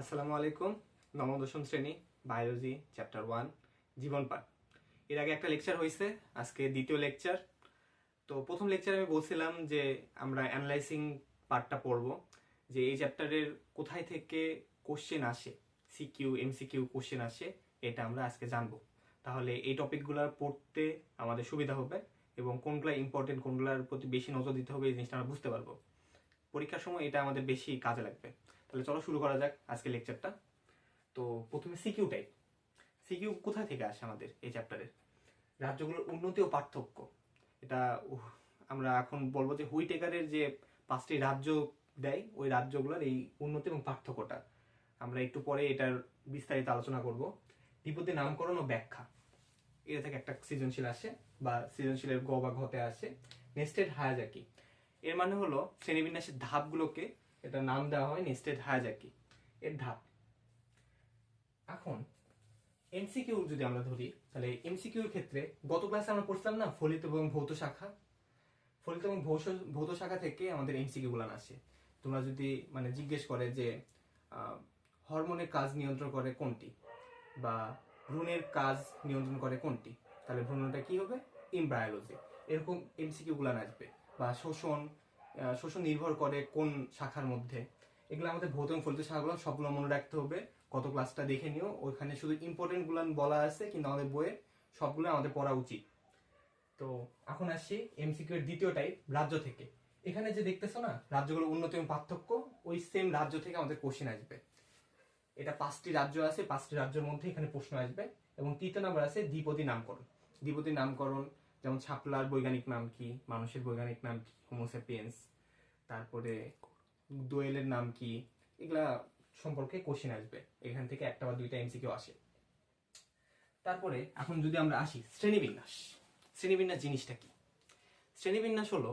আসসালামু আলাইকুম। নবম দশম শ্রেণী বায়োলজি চ্যাপ্টার 1 জীবন পাঠ। এর আগে একটা লেকচার হয়েছে, আজকে দ্বিতীয় লেকচার। তো প্রথম লেকচারে আমি বলছিলাম যে আমরা অ্যানালাইসিং পার্টটা পড়ব, যে এই চ্যাপ্টারের কোথায় থেকে কোশ্চেন আসে, সিকিউ এমসিকিউ কোশ্চেন আসে, এটা আমরা আজকে জানবো। তাহলে এই টপিকগুলো পড়তে আমাদের সুবিধা হবে এবং কোনগুলো ইম্পর্টেন্ট, কোনগুলোর প্রতি বেশি নজর দিতে হবে এই জিনিসটা আমরা বুঝতে পারবো। পরীক্ষার সময় এটা আমাদের বেশি কাজে লাগবে। তাহলে চলো শুরু করা যাক আজকে লেকচারটা। তো প্রথমে সিকিউ টাইপ। সিকিউ কোথায় থেকে আসে আমাদের এই চ্যাপ্টারে? রাজ্যগুলোর উন্নতি ও পার্থক্য। এটা আমরা এখন বলবো যে হুইটেকারের যে 5টি রাজ্য দেয়, ওই রাজ্যগুলোর এই উন্নতি এবং পার্থক্যটা আমরা একটু পরে এটার বিস্তারিত আলোচনা করব। দ্বিপদী নামকরণ ও ব্যাখ্যা, এটা থেকে একটা সৃজনশীল আসে বা সৃজনশীলের গ বা ঘতে আসে। নেস্টেড হায়াজাকি, এর মানে হলো শ্রেণীবিন্যাসের ধাপগুলোকে এটা নাম দেওয়া হয় নেস্টেড হায়াজাকি, এর ধাপ। এখন এমসিকিউ যদি আমরা ধরি, তাহলে এমসিকিউর ক্ষেত্রে গত ক্লাসে আমরা পড়ছিলাম না ফলিত এবং ভৌত শাখা। ফলিত এবং ভৌত শাখা থেকে আমাদের এমসিকিউ গুলো আসে। তোমরা যদি জিজ্ঞেস করে যে হরমোনের কাজ নিয়ন্ত্রণ করে কোনটি, বা ভ্রূণের কাজ নিয়ন্ত্রণ করে কোনটি, তাহলে ভ্রূণটা কি হবে? এমব্রায়োলজি। এরকম এমসিকিউ গুলো আসবে। বা শোষণ নির্ভর করে কোন শাখার মধ্যে, এগুলো আমাদের ভৌত এবং ফলিত শাখাগুলো সবগুলো মনে রাখতে হবে। গত ক্লাসটা দেখে নিও, ওইখানে শুধু ইম্পর্টেন্ট গুলো বলা আছে, কিন্তু আমাদের বইয়ে সবগুলো আমাদের পড়া উচিত। তো এখন আসছি এমসিকিউ এর দ্বিতীয় টাইপ, রাজ্য থেকে। এখানে যে দেখতেছো না রাজ্যগুলোর উন্নতি এবং পার্থক্য, ওই সেম রাজ্য থেকে আমাদের কোশ্চেন আসবে। এটা 5টি রাজ্য আছে, 5টি রাজ্যের মধ্যে এখানে প্রশ্ন আসবে। এবং তৃতীয় নাম্বার আছে দ্বিপদী নামকরণ। দ্বিপদী নামকরণ যেমন শাপলার বৈজ্ঞানিক নাম কি, মানুষের বৈজ্ঞানিক নাম কি, হোমোসেপিয়েন্স, তারপরে দোয়েলের নাম কি, এগুলা সম্পর্কে কোশ্চেন আসবে। এখান থেকে একটা বা দুইটা এমসিকিউ আসে। তারপরে এখন যদি আমরা আসি শ্রেণীবিন্যাস। শ্রেণীবিন্যাস জিনিসটা কি? শ্রেণীবিন্যাস হলো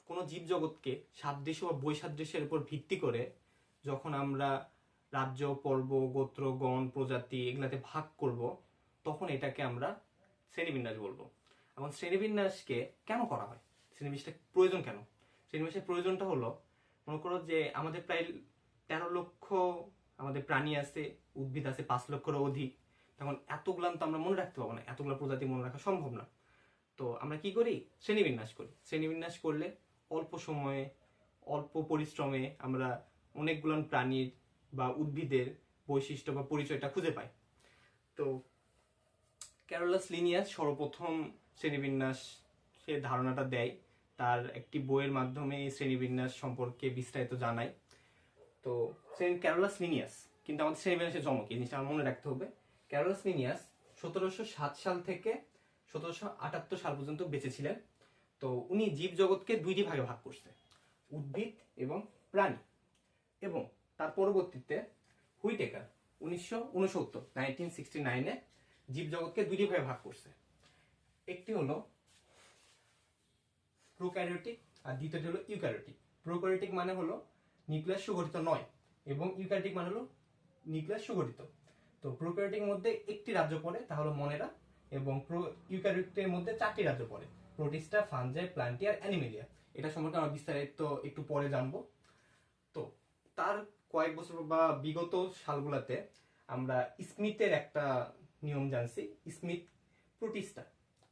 কোনো জীবজগৎকে সাদৃশ্য বা বৈসাদৃশ্যের উপর ভিত্তি করে যখন আমরা রাজ্য, পর্ব, গোত্র, গণ, প্রজাতি এগুলাতে ভাগ করব, তখন এটাকে আমরা শ্রেণীবিন্যাস বলবো। এখন শ্রেণীবিন্যাসকে কেন করা হয়, শ্রেণীবিন্যাসটা প্রয়োজন কেন? শ্রেণীবিন্যাসের প্রয়োজনটা হলো, মনে করো যে আমাদের প্রায় 13 লক্ষ আমাদের প্রাণী আছে, উদ্ভিদ আছে 5 লক্ষেরও অধিক। তখন এতগুলান তো আমরা মনে রাখতে পারবো না, এতগুলো প্রজাতি মনে রাখা সম্ভব না। তো আমরা কি করি? শ্রেণীবিন্যাস করি। শ্রেণীবিন্যাস করলে অল্প সময়ে, অল্প পরিশ্রমে আমরা অনেকগুলান প্রাণীর বা উদ্ভিদের বৈশিষ্ট্য বা পরিচয়টা খুঁজে পাই। তো ক্যারোলাস লিনিয়াস সর্বপ্রথম শ্রেণীবিন্যাস সে ধারণাটা দেয়, তার একটি বইয়ের মাধ্যমে এই শ্রেণীবিন্যাস সম্পর্কে বিস্তারিত জানায়। তো ক্যারোলাস লিনিয়াস কিন্তু আমাদের শ্রেণীবিন্যাসের জনক, এই জিনিসটা আমার মনে রাখতে হবে। ক্যারোলাস লিনিয়াস 1707 সাল থেকে 1778 সাল পর্যন্ত বেঁচে ছিলেন। তো উনি জীবজগৎকে 2টি ভাগে ভাগ করছে, উদ্ভিদ এবং প্রাণী। এবং তার পরবর্তীতে হুইটেকার 1969 জীবজগৎকে 2টি ভাগে ভাগ করছে। একটি হলো প্রোক্যারিওটিক আর দ্বিতীয়টি হলো ইউক্যারিওটিক। প্রোক্যারিওটিক মানে হলো নিউক্লিয়াস সুগঠিত নয়, এবং ইউক্যারিওটিক মানে হলো নিউক্লিয়াস সুগঠিত। তো প্রোক্যারিওটিক মধ্যে একটি রাজ্য পড়ে, তা হলো মনেরা। এবং ইউক্যারিওটের মধ্যে 4টি রাজ্য পড়ে, প্রোটিস্টা, ফানজাই, প্ল্যান্টি আর অ্যানিমেলিয়া। এটা সম্পর্কে আমরা বিস্তারিত একটু পরে জানবো। তো তার কয়েক বছর বা বিগত সালগুলাতে আমরা স্মিথের একটা নিয়ম জানছি। স্মিথ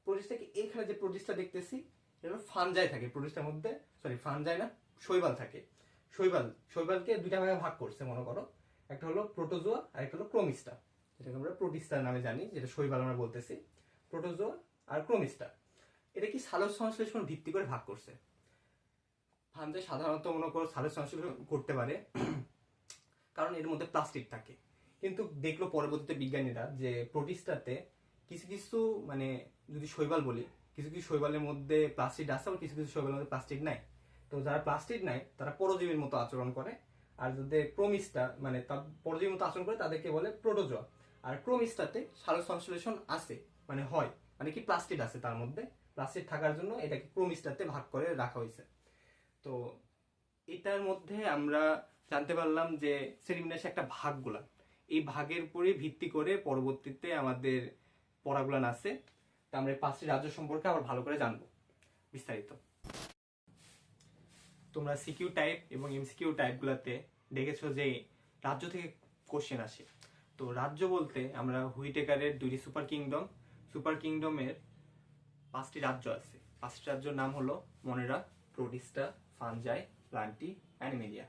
প্রোটিস্টাকে এখানে যে প্রোটিস্টা দেখতেছি, এটা ফানজাই থাকে প্রোটিস্টার মধ্যে, ফানজাই না, শৈবাল থাকে। শৈবালকে 2টা ভাগে ভাগ করছে মনে করো, একটা হলো প্রোটোজোয়া আর একটা হলো ক্রোমিস্টা, যেটাকে আমরা প্রোটিস্টা নামে জানি, যেটা শৈবাল আমরা বলতেছি। প্রোটোজোয়া আর ক্রোমিস্টা, এটা কি সালোক সংশ্লেষণ ভিত্তি করে ভাগ করছে। ফানজাই সাধারণত মনে করো সালোক সংশ্লেষণ করতে পারে, কারণ এর মধ্যে প্লাস্টিক থাকে। কিন্তু দেখলো পরবর্তীতে বিজ্ঞানীরা যে প্রোটিস্টাতে কিছু কিছু যদি শৈবাল বলি, কিছু কিছু শৈবালের মধ্যে প্লাস্টিক আছে, আবার কিছু কিছু শৈবালের মধ্যে প্লাস্টিক নাই। তো যারা প্লাস্টিক নাই তারা পরজীবীর মতো আচরণ করে, আর যাদের ক্রোমিস্টা তার পরজীবীর মতো আচরণ করে তাদেরকে বলে প্রোটোজোয়া। আর ক্রোমিস্টাতে সালোক সংশ্লেষণ আছে, হয়, কি প্লাস্টিক আছে তার মধ্যে, প্লাস্টিক থাকার জন্য এটাকে ক্রোমিস্টাতে ভাগ করে রাখা হয়েছে। তো এটার মধ্যে আমরা জানতে পারলাম যে শ্রেণীবিন্যাসে একটা ভাগগুলা, এই ভাগের উপরে ভিত্তি করে পরবর্তীতে আমাদের পড়াগুলান আছে। তা আমরা 5টি রাজ্য সম্পর্কে আবার ভালো করে জানবো বিস্তারিত। তোমরা সিকিউ টাইপ এবং এমসিকিউ টাইপ গুলাতে দেখেছো যে রাজ্য থেকে কোশ্চেন আসে। তো রাজ্য বলতে আমরা হুইটেকারের 2টি সুপার কিংডমের 5টি রাজ্য আছে। 5টি রাজ্যের নাম হলো মনেরা, প্রোটিস্টা, ফানজাই, প্লান্টি, অ্যানিমেলিয়া।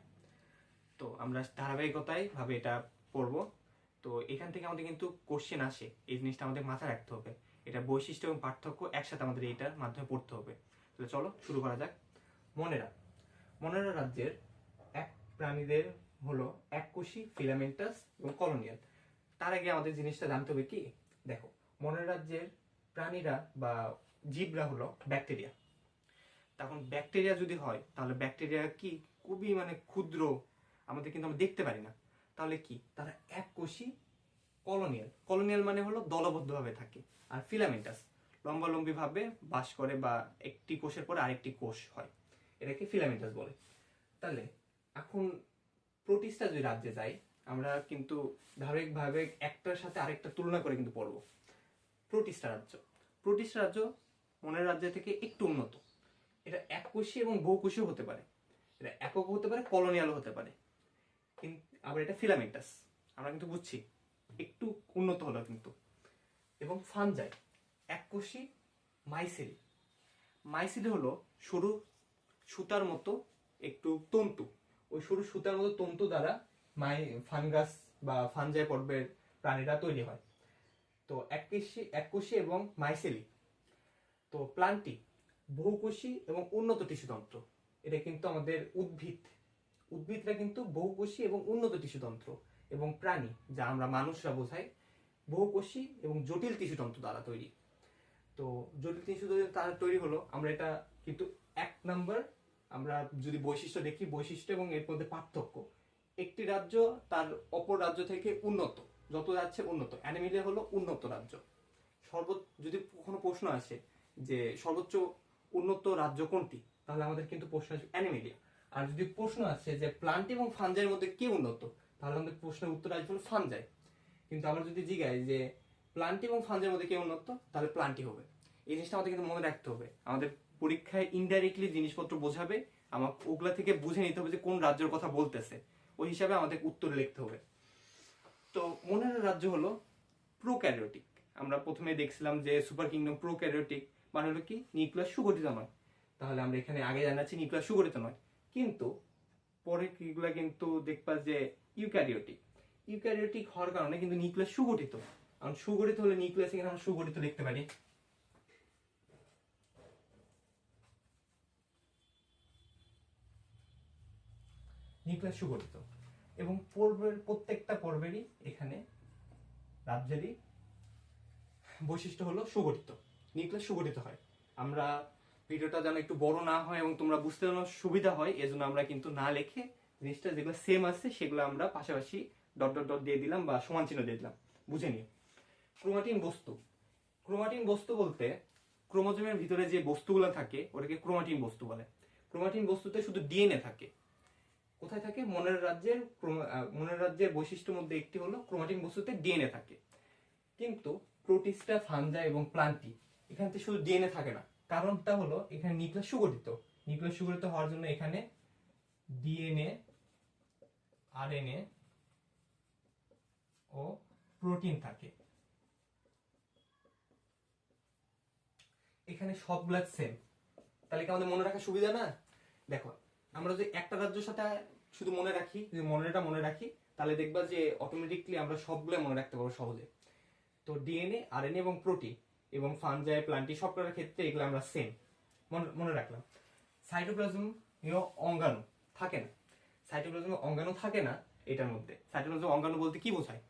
তো আমরা ধারাবাহিকতায় ভাবে এটা পড়বো। তো এখান থেকে আমাদের কিন্তু কোশ্চেন আসে, এই জিনিসটা আমাদের মাথায় রাখতে হবে। এটা বৈশিষ্ট্য এবং পার্থক্য একসাথে আমাদের এইটার মাধ্যমে পড়তে হবে। তাহলে চলো শুরু করা যাক। মনেরা রাজ্যের এক প্রাণীদের হলো এককোষী, ফিলামেন্টাস এবং কলোনিয়াল। তার আগে আমাদের জিনিসটা জানতে হবে কি, দেখো মনেরা রাজ্যের প্রাণীরা বা জীবরা হলো ব্যাকটেরিয়া। তখন ব্যাকটেরিয়া যদি হয় তাহলে ব্যাকটেরিয়া কি খুবই ক্ষুদ্র, আমাদের কিন্তু আমরা দেখতে পারি না। তাহলে কি তারা এককোষী, কলোনিয়াল মানে হলো দলবদ্ধভাবে থাকে, আর ফিলামেন্টাস লম্বালম্বি ভাবে বাস করে বা একটি কোষের পরে আরেকটি কোষ হয়, এটাকে ফিলামেন্টাস বলে। তাহলে এখন প্রোটিস্টা যদি রাজ্যে যাই, আমরা কিন্তু ধারাবাহিকভাবে একটার সাথে আরেকটা তুলনা করে কিন্তু পড়বো। প্রোটিস্টা রাজ্য মনের রাজ্য থেকে একটু উন্নত। এটা এককোষী এবং বহুকোষীয় হতে পারে, এটা একক হতে পারে, কলোনিয়ালও হতে পারে, কিন্তু আবার এটা ফিলামেন্টাস, আমরা কিন্তু বুঝছি একটু উন্নত হলো কিন্তু। এবং ফানজাই এককোষী, মাইসিলি হলো সরু সুতার মতো একটু তন্তু, ওই সরু সুতার মতো তন্তু দ্বারা ফানগাস বা ফানজাই পর্বের প্রাণীরা তৈরি হয়। তো এককোষী এবং মাইসেলি। তো প্লান্টি বহুকোষী এবং উন্নত টিস্যুতন্ত্র, এটা কিন্তু আমাদের উদ্ভিদরা কিন্তু বহুকোষী এবং উন্নত টিস্যুতন্ত্র, এবং প্রাণী যা আমরা মানুষরা বোঝাই বহুকোষী এবং জটিল টিস্যুতন্ত্র দ্বারা তৈরি। তো জটিল টিস্যুতন্ত্র দ্বারা তৈরি হলো, আমরা এটা কিন্তু 1 নম্বর আমরা যদি বৈশিষ্ট্য দেখি, বৈশিষ্ট্য এবং এর মধ্যে পার্থক্য। একটি রাজ্য তার অপর রাজ্য থেকে উন্নত, যত যাচ্ছে উন্নত। অ্যানিমেলিয়া হলো উন্নত রাজ্য। যদি কখনো প্রশ্ন আসে যে সর্বোচ্চ উন্নত রাজ্য কোনটি, তাহলে আমাদের কিন্তু প্রশ্ন আসবে অ্যানিমেলিয়া। আর যদি প্রশ্ন আসে যে প্লান্টি এবং ফানজাইয়ের মধ্যে কে উন্নত, তাহলে আমাদের প্রশ্নের উত্তর আসবে হলো ফানজাই। কিন্তু আমরা যদি জিজ্ঞাই যে প্লান্টি এবং ফানজাইয়ের মধ্যে কে উন্নত, তাহলে প্লান্টি হবে। এই জিনিসটা আমাদের কিন্তু মনে রাখতে হবে। আমাদের পরীক্ষায় ইনডাইরেক্টলি জিনিসপত্র বোঝাবে, আমার ওগুলা থেকে বুঝে নিতে হবে যে কোন রাজ্যের কথা বলতেছে, ওই হিসাবে আমাদের উত্তর লিখতে হবে। তো মনের রাজ্য হলো প্রোক্যারিওটিক। আমরা প্রথমে দেখছিলাম যে সুপার কিংডম প্রোক্যারিওটিক মানে হলো কি নিউক্লিয়াস সুগঠিত নয়। তাহলে আমরা এখানে আগে জানাচ্ছি নিউক্লিয়াস সুগঠিত নয়, কিন্তু পরে কিগুলা কিন্তু দেখবা যে ইউক্যারিওটিক হওয়ার কারণে কিন্তু নিউক্লিয়াস সুগঠিত। কারণ সুগঠিত হলে নিউক্লিয়াস এখানে আমরা সুগঠিত লিখতে পারি। নিউক্লিয়াস সুগঠিত এবং প্রত্যেকটা পর্বেরই এখানে রাজ্যেরই বৈশিষ্ট্য হলো সুগঠিত, নিউক্লিয়াস সুগঠিত হয়। আমরা ভিডিওটা যেন একটু বড় না হয় এবং তোমরা বুঝতে যেন সুবিধা হয়, এজন্য আমরা কিন্তু না লিখে জিনিসটা যেগুলো সেম আছে সেগুলো আমরা পাশাপাশি ডট ডট ডট দিয়ে দিলাম বা সমান চিহ্ন দিয়ে দিলাম, বুঝে নিই। ক্রোমাটিন বস্তু বলতে ক্রোমোজোমের ভিতরে যে বস্তুগুলো থাকে ওটাকে ক্রোমাটিন বস্তু বলে। ক্রোমাটিন বস্তুতে শুধু ডিএনএ থাকে। কোথায় থাকে? মনের রাজ্যের বৈশিষ্ট্যের মধ্যে একটি হলো ক্রোমাটিন বস্তুতে ডিএনএ থাকে। কিন্তু প্রোটিস্টা, ফানজাই এবং প্লান্টি এখানে শুধু ডিএনএ থাকে না। কারণটা হলো এখানে নিউক্লিয়াস সুগঠিত হওয়ার জন্য এখানে ডিএনএ, আরএনএ ও প্রোটিন থাকে। এখানে সবগুলা সেম। তাহলে কি আমাদের মনে রাখার সুবিধা না? দেখো আমরা যদি একটা রাজ্যের সাথে শুধু মনে রাখি তাহলে দেখবা যে অটোমেটিকলি আমরা সবগুলো মনে রাখতে পারবো সহজে। তো ডিএনএ, আরএনএ এবং প্রোটিন এবং ফানজাই, প্লান্টি সবকটার ক্ষেত্রে এগুলো আমরা সেম মনে রাখলাম। সাইটোপ্লাজম অঙ্গাণু থাকে না। সাইটোপ্লাজমে অঙ্গাণু থাকে না। এটার মধ্যে সাইটোপ্লাজম অঙ্গাণু বলতে কি বোঝায়?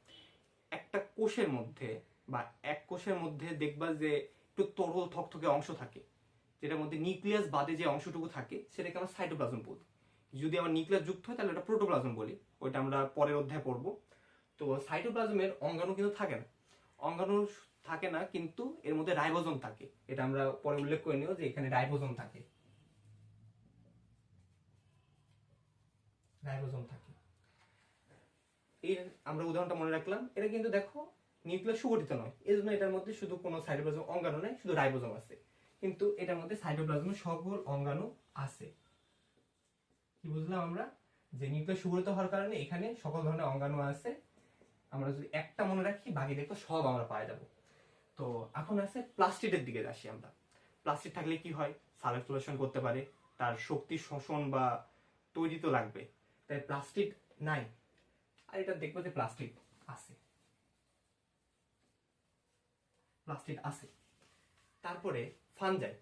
একটা কোষের মধ্যে বা এক কোষের মধ্যে দেখবা যে একটু তরল থকথকে অংশ থাকে, যেটার মধ্যে নিউক্লিয়াস বাদে যে অংশটুকু থাকে সেটাকে আমরা সাইটোপ্লাজম বলি। যদি আমার নিউক্লিয়াস যুক্ত হয় তাহলে ওটা প্রোটোপ্লাজম বলি, ওইটা আমরা পরের অধ্যায়ে পড়বো। তো সাইটোপ্লাজমের অঙ্গাণু কিন্তু থাকে না। অঙ্গাণু থাকে না, কিন্তু এর মধ্যে রাইবোজোম থাকে। এটা আমরা পরে উল্লেখ করে নিও যে এখানে রাইবোজোম থাকে। এর আমরা উদাহরণটা মনে রাখলাম। এটা কিন্তু দেখো নিউক্লিয়াস সুগঠিত নয়, এজন্য এটার মধ্যে শুধু কোনো সাইটোপ্লাজম অঙ্গাণু নেই, শুধু রাইবোজোম আছে। কিন্তু এটার মধ্যে সাইটোপ্লাজমের সকল অঙ্গাণু আছে। কি বুঝলাম আমরা? যে নিউক্লিয়াস সুগঠিত হওয়ার কারণে এখানে সকল ধরনের অঙ্গাণু আছে, আমরা যদি একটা মনে রাখি বাকি দেখো সব আমরা পাই যাব। তো এখন আছে প্লাস্টিডের দিকে আসি আমরা। প্লাস্টিড থাকলে কি হয়, সার্কুলেশন করতে পারে, তার শক্তি শোষণ বা তৈরি তো লাগবে, তাই প্লাস্টিড নাই। আর এটা দেখবো যে প্লাস্টিড আছে, প্লাস্টিড আছে। তারপরে ফানজাই,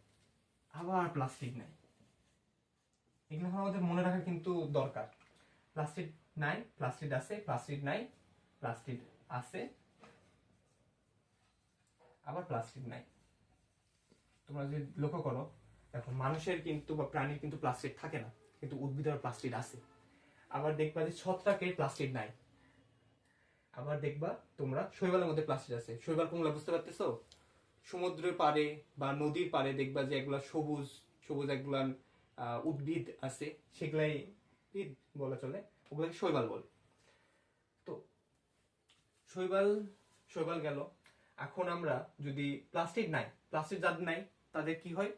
আবার প্লাস্টিড নাই। এগুলো আমাদের মনে রাখা কিন্তু দরকার। প্লাস্টিড নাই, প্লাস্টিড আছে, প্লাস্টিড নাই, প্লাস্টিড আছে, আবার প্লাস্টিড নাই। তোমরা যদি লক্ষ্য করো, দেখো মানুষের কিন্তু বা প্রাণীর কিন্তু প্লাস্টিড থাকে না, কিন্তু উদ্ভিদের প্লাস্টিড আছে। আবার দেখবা যে ছত্রাকের প্লাস্টিড নাই। আবার দেখবা তোমরা শৈবালের মধ্যে প্লাস্টিড আছে। শৈবাল কোনগুলো বুঝতে পারতেছো? সমুদ্রের পাড়ে বা নদীর পাড়ে দেখবা যে এগুলা সবুজ সবুজ এগুলা উদ্ভিদ আছে, সেগুলাই বলা চলে, ওগুলাকে শৈবাল বলে। তো শৈবাল শৈবাল গেল। এখন আমরা যদি প্লাস্টিক নাই, প্লাস্টিক যাদের নাই তাদের কি হয়,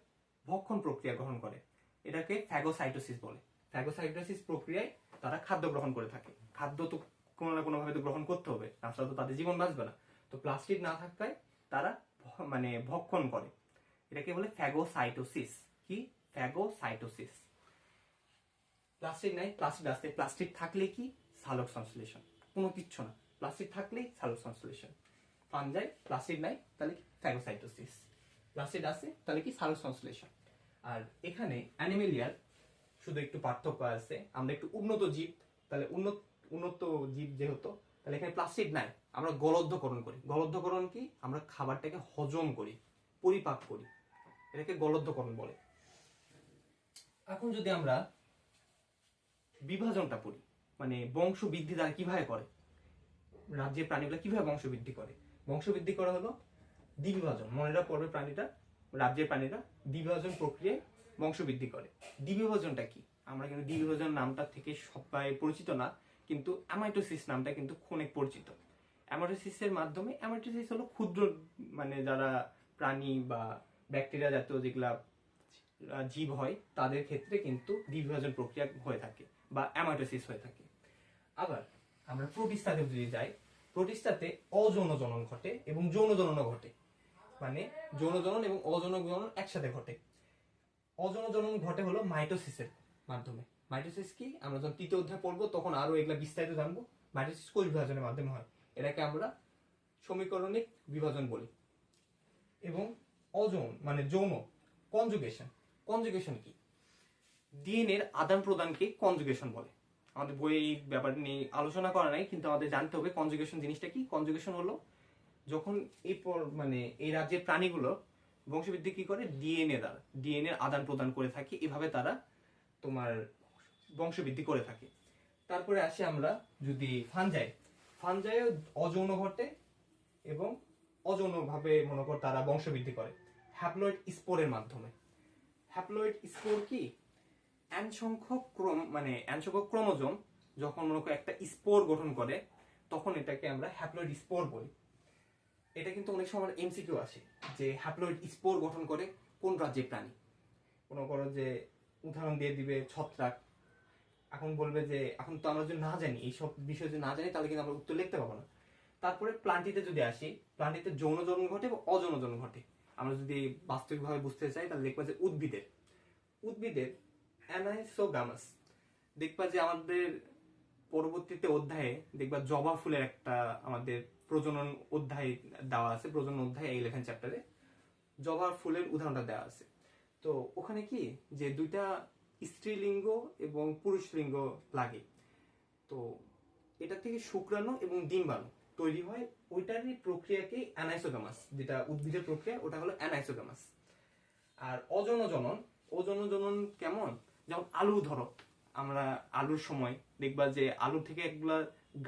ভক্ষণ প্রক্রিয়া গ্রহণ করে, এটাকে ফ্যাগোসাইটোসিস বলে। ফ্যাগোসাইটোসিস প্রক্রিয়ায় তারা খাদ্য গ্রহণ করে থাকে। খাদ্য তো কোনো না কোনো ভাবে তো গ্রহণ করতে হবে, তাছাড়া তো তাদের জীবন বাঁচবে না। তো প্লাস্টিক না থাকায় তারা মানে ভক্ষণ করে, এটাকে বলে ফ্যাগোসাইটোসিস। কি? ফ্যাগোসাইটোসিস। প্লাস্টিক নাই, প্লাস্টিক আসতে, প্লাস্টিক থাকলে কি সালোক সংশ্লেষণ, কোনো কিচ্ছু না, প্লাস্টিক থাকলেই সালোক সংশ্লেষণ। ফানজাই, প্লাস্টিক নাই তাহলে কি ফ্যাগোসাইটোসিস, প্লাস্টিক আছে তাহলে কি সালোক সংশ্লেষণ। আর এখানে অ্যানিমেলিয়ার শুধু একটু পার্থক্য আছে, আমরা একটু উন্নত জীব, তাহলে উন্নত জীব যেহেতু, তাহলে এখানে প্লাস্টিক নাই, আমরা গলদ্ধকরণ করি। গলদ্ধকরণ কি? আমরা খাবারটাকে হজম করি, পরিপাক করি, এটাকে গলদ্ধকরণ বলে। এখন যদি আমরা বিভাজনটা পড়ি, মানে বংশ বৃদ্ধি তারা কিভাবে করে, রাজ্যের প্রাণীগুলো কিভাবে বংশ বৃদ্ধি করে। বংশ বৃদ্ধি করা হলো দ্বিবিভাজন। মনে রাখবে প্রাণীটা, রাজ্যের প্রাণীরা দ্বিবিভাজন প্রক্রিয়ায় বংশ বৃদ্ধি করে। দ্বিবিভাজনটা কি? আমরা কিন্তু দ্বিবিভাজন নামটা থেকে সবাই পরিচিত না, কিন্তু অ্যামাইটোসিস নামটা কিন্তু অনেক পরিচিত। অ্যামাইটোসিসের মাধ্যমে, অ্যামাইটোসিস হলো ক্ষুদ্র মানে যারা প্রাণী বা ব্যাকটেরিয়া জাতীয় যেগুলা জীব হয় তাদের ক্ষেত্রে কিন্তু দ্বিবিভাজন প্রক্রিয়া হয়ে থাকে বা অ্যামাইটোসিস হয়ে থাকে। আবার আমরা প্রোটিস্টাতে যদি যাই, প্রোটিস্টাতে অযৌন জনন ঘটে এবং যৌন জননও ঘটে, মানে যৌন জনন এবং অযৌন জনন একসাথে ঘটে। অযৌন জনন ঘটে হলো মাইটোসিসের মাধ্যমে। মাইটোসিস কি? আমরা যখন তৃতীয় অধ্যায় পড়বো তখন আরো এগুলা বিস্তারিত জানবো। মাইটোসিস কোষ বিভাজনের মাধ্যমে হয়, এটাকে আমরা সমীকরণিক বিভাজন বলি। এবং অযৌন মানে যৌন, কনজুগেশন। কনজুগেশন কি? ডিএনএ এর আদান প্রদানকে কনজুগেশন বলে। আমাদের বইয়ে এই ব্যাপার নিয়ে আলোচনা করা নাই, কিন্তু আমাদের জানতে হবে কনজুগেশন জিনিসটা কি। কনজুগেশন হলো যখন এই মানে এই রাজ্যের প্রাণীগুলো বংশবৃদ্ধি কি করে, ডিএনএ দ্বারা ডিএনএ আদান প্রদান করে থাকে, এভাবে তারা তোমার বংশবৃদ্ধি করে থাকে। তারপরে আসি আমরা যদি ফানজাই অযৌন ঘটে এবং অযৌন ভাবে মনে কর তারা বংশবৃদ্ধি করে হ্যাপ্লয়েড স্পোরের মাধ্যমে। হ্যাপ্লয়েড স্পোর কি? এন সংখ্যক ক্রোমোজোম যখন মনে করো একটা স্পোর গঠন করে, তখন এটাকে আমরা হ্যাপ্লয়েড স্পোর বলি। এটা কিন্তু অনেক সময় এমসিকিউ আসে যে হ্যাপ্লয়েড স্পোর গঠন করে কোন রাজ্যের প্রাণী। মনে করো যে উদাহরণ দিয়ে দিবে ছত্রাক, এখন বলবে যে এখন তো আমরা যদি না জানি এইসব বিষয় যদি না জানি তাহলে কিন্তু আমরা উত্তর লিখতে পারবো না। তারপরে প্লান্টিতে যদি আসি, প্লান্টিতে যৌন জনন ঘটে এবং অযৌন জনন ঘটে। আমরা যদি বাস্তবিকভাবে বুঝতে চাই তাহলে দেখবো যে উদ্ভিদের অ্যানাইসোগামাস, দেখবা যে আমাদের পরবর্তীতে অধ্যায়ে দেখবা জবা ফুলের একটা আমাদের প্রজনন অধ্যায় দেওয়া আছে, প্রজনন অধ্যায় 11 চ্যাপ্টারে জবা ফুলের উদাহরণটা দেওয়া আছে। তো ওখানে কি যে দুইটা স্ত্রীলিঙ্গ এবং পুরুষ লিঙ্গ লাগে, তো এটা থেকে শুক্রাণু এবং ডিম্বাণু তৈরি হয়, ওইটারই প্রক্রিয়াকে অ্যানাইসোগামাস, যেটা উদ্ভিদের প্রক্রিয়া ওটা হলো অ্যানাইসোগামাস। আর অযৌন জনন কেমন? যেমন আলু ধরো, আমরা আলুর সময় দেখবা যে আলু থেকে একগুলা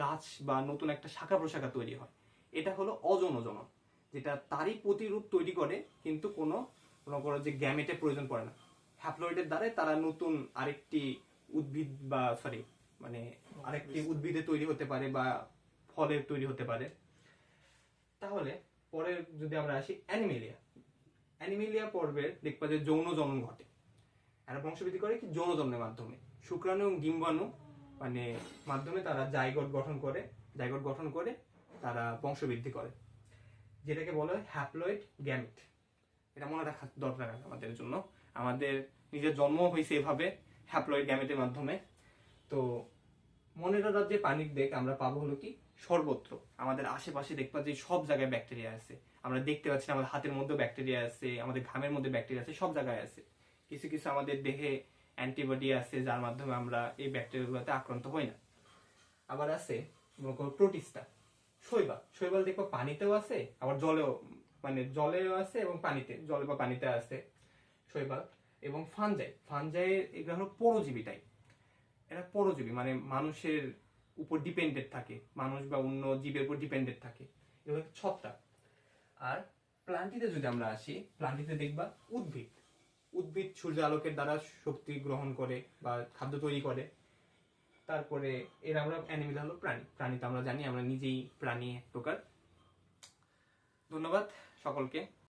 গাছ বা নতুন একটা শাখা প্রশাখা তৈরি হয়, এটা হলো অযৌন জনন, যেটা তারই প্রতিরূপ তৈরি করে, কিন্তু কোনো মনে করো যে গ্যামেটের প্রয়োজন পড়ে না। হ্যাপ্লয়েডের দ্বারা তারা নতুন আরেকটি উদ্ভিদ বা মানে আরেকটি উদ্ভিদে তৈরি হতে পারে বা ফলের তৈরি হতে পারে। তাহলে পরে যদি আমরা আসি অ্যানিমেলিয়া পর্বে দেখবা যে যৌন জনন ঘটে। এরা বংশবৃদ্ধি করে কি যৌন জননের মাধ্যমে। শুক্রাণু এবং ডিম্বাণু মানে মাধ্যমে তারা জাইগোট গঠন করে তারা বংশবৃদ্ধি করে, যেটাকে বলা হয় হ্যাপ্লয়েড গ্যামেট। এটা মনে রাখা দরকার আমাদের জন্য। আমাদের নিজের জন্ম হয়েছে এভাবে হ্যাপ্লয়েড গ্যামেটের মাধ্যমে। তো মনের রাজ্যে পানির দেখ আমরা পাবো হলো কি সর্বত্র, আমাদের আশেপাশে দেখবা যে সব জায়গায় ব্যাকটেরিয়া আছে। আমরা দেখতে পাচ্ছি আমাদের হাতের মধ্যে ব্যাকটেরিয়া আছে, আমাদের ঘামের মধ্যে ব্যাকটেরিয়া আছে, সব জায়গায় আছে। কিছু কিছু আমাদের দেহে অ্যান্টিবডি আছে যার মাধ্যমে আমরা এই ব্যাকটেরিয়াগুলোতে আক্রান্ত হই না। আবার আছে মনে করো প্রোটিস্টা, শৈবাল দেখবো পানিতেও আছে, আবার জলেও, মানে জলেও আছে এবং জলে বা পানিতে আছে শৈবাল। এবং ফানজাই এগুলো হলো পরজীবী টাইপ। এরা পরজীবী, মানে মানুষের উপর ডিপেন্ডেন্ট থাকে, মানুষ বা অন্য জীবের উপর ডিপেন্ডেন্ট থাকে, এগুলো ছত্রাক। আর প্লান্টিতে যদি আমরা আসি, প্লান্টিতে দেখবা উদ্ভিদ সূর্য আলোকের দ্বারা শক্তি গ্রহণ করে বা খাদ্য তৈরি করে। তারপরে এর আমরা অ্যানিমেল হলো প্রাণী তো আমরা জানি, আমরা নিজেই প্রাণী এক প্রকার। ধন্যবাদ সকলকে।